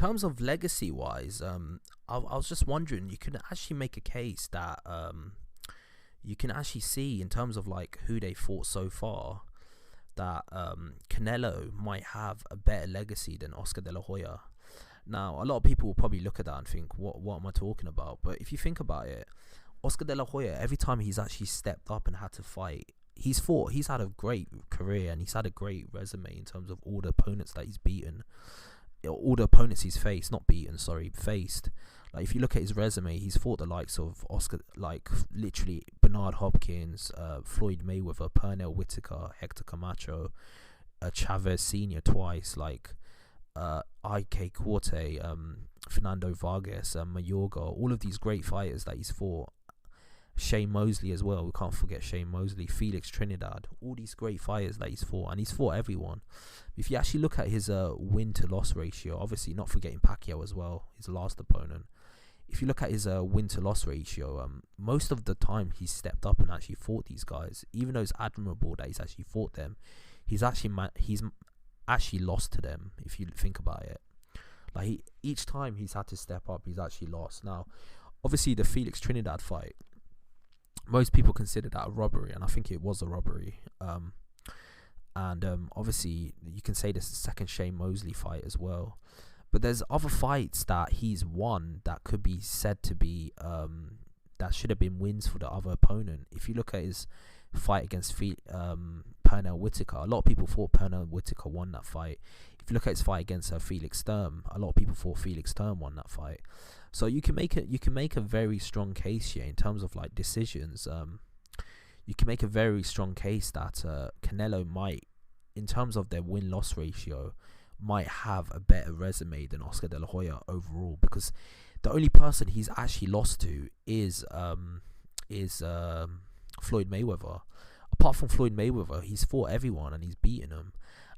terms of legacy wise, I was just wondering, you can actually make a case that you can actually see in terms of like who they fought so far that Canelo might have a better legacy than Oscar De La Hoya. Now, a lot of people will probably look at that and think, what am I talking about? But if you think about it, Oscar De La Hoya, every time he's actually stepped up and had to fight, he's fought. He's had a great career and he's had a great resume in terms of all the opponents that he's beaten, all the opponents he's faced, not beaten, sorry, faced. Like if you look at his resume, he's fought the likes of Oscar, like literally Bernard Hopkins, Floyd Mayweather, Pernell Whitaker, Hector Camacho, Chavez Senior twice, like IK Corte, Fernando Vargas, Mayorga, all of these great fighters that he's fought. Shane Mosley as well, we can't forget Shane Mosley, Felix Trinidad, all these great fighters that he's fought, and he's fought everyone. If you actually look at his win to loss ratio, obviously not forgetting Pacquiao as well, his last opponent. If you look at his win to loss ratio, most of the time he's stepped up and actually fought these guys. Even though it's admirable that he's actually fought them, he's actually lost to them. If you think about it, like each time he's had to step up, he's actually lost. Now, obviously the Felix Trinidad fight, most people consider that a robbery, and I think it was a robbery. Obviously you can say this is the second Shane Mosley fight as well. But there's other fights that he's won that could be said to be that should have been wins for the other opponent. If you look at his fight against Pernell Whitaker, a lot of people thought Pernell Whitaker won that fight. If you look at his fight against Felix Sturm, a lot of people thought Felix Sturm won that fight. So you can make a very strong case here in terms of like decisions. You can make a very strong case that Canelo might, in terms of their win-loss ratio, might have a better resume than Oscar De La Hoya overall, because the only person he's actually lost to is Floyd Mayweather. Apart from Floyd Mayweather, he's fought everyone and he's beaten them.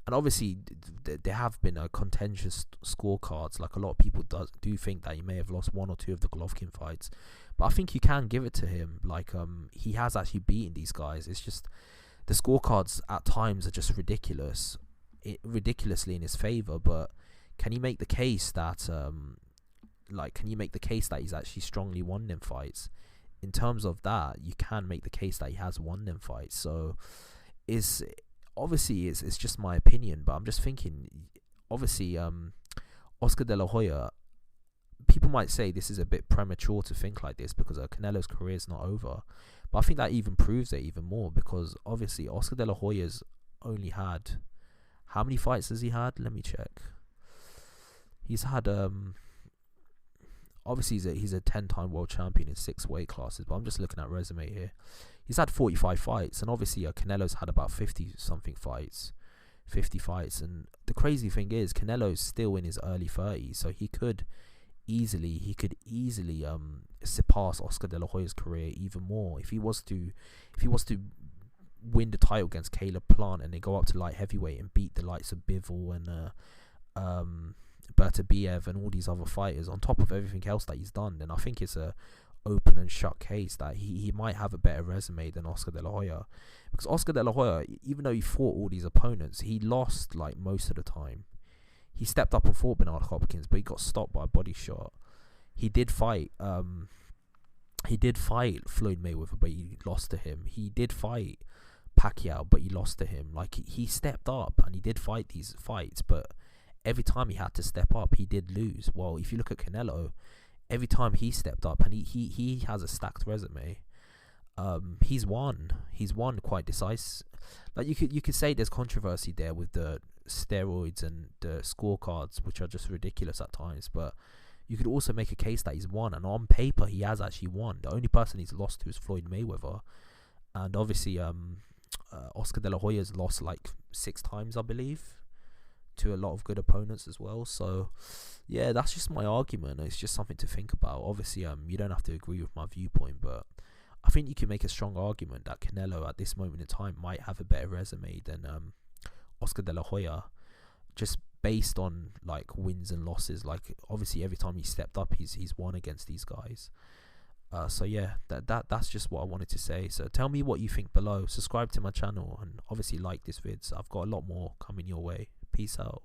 And obviously, there have been contentious scorecards. Like a lot of people do think that he may have lost one or two of the Golovkin fights, but I think you can give it to him. Like he has actually beaten these guys. It's just the scorecards at times are just ridiculously in his favor. But can you make the case that he's actually strongly won them fights? In terms of that, you can make the case that he has won them fights. So it's just my opinion, but I'm just thinking, obviously, Oscar De La Hoya, people might say this is a bit premature to think like this because Canelo's career is not over, but I think that even proves it even more, because obviously Oscar De La Hoya's only had, how many fights has he had? Let me check. He's had obviously he's a 10-time world champion in 6 weight classes, but I'm just looking at resume here. He's had 45 fights, and obviously Canelo's had about 50 fights. And the crazy thing is, Canelo's still in his early 30s, so he could easily surpass Oscar De La Hoya's career even more if he was to win the title against Caleb Plant and they go up to light heavyweight and beat the likes of Bivol and Bertabiev and all these other fighters on top of everything else that he's done. Then I think it's a open and shut case that he might have a better resume than Oscar De La Hoya, because Oscar De La Hoya, even though he fought all these opponents, he lost like most of the time. He stepped up and fought Bernard Hopkins, but he got stopped by a body shot. He did fight Floyd Mayweather, but he lost to him. He did fight Pacquiao, but he lost to him. Like he stepped up and he did fight these fights, but every time he had to step up, he did lose. Well, if you look at Canelo, every time he stepped up, and he has a stacked resume, he's won quite decisive. Like you could say there's controversy there with the steroids and the scorecards, which are just ridiculous at times, but you could also make a case that he's won, and on paper he has actually won. The only person he's lost to is Floyd Mayweather, and obviously Oscar De La Hoya's lost like 6 times, I believe, to a lot of good opponents as well. So yeah, that's just my argument. It's just something to think about. Obviously you don't have to agree with my viewpoint, but I think you can make a strong argument that Canelo at this moment in time might have a better resume than Oscar De La Hoya, just based on like wins and losses. Like obviously every time he stepped up, he's won against these guys. So yeah, that's just what I wanted to say. So tell me what you think below. Subscribe to my channel and obviously like this vid. So I've got a lot more coming your way. Peace out.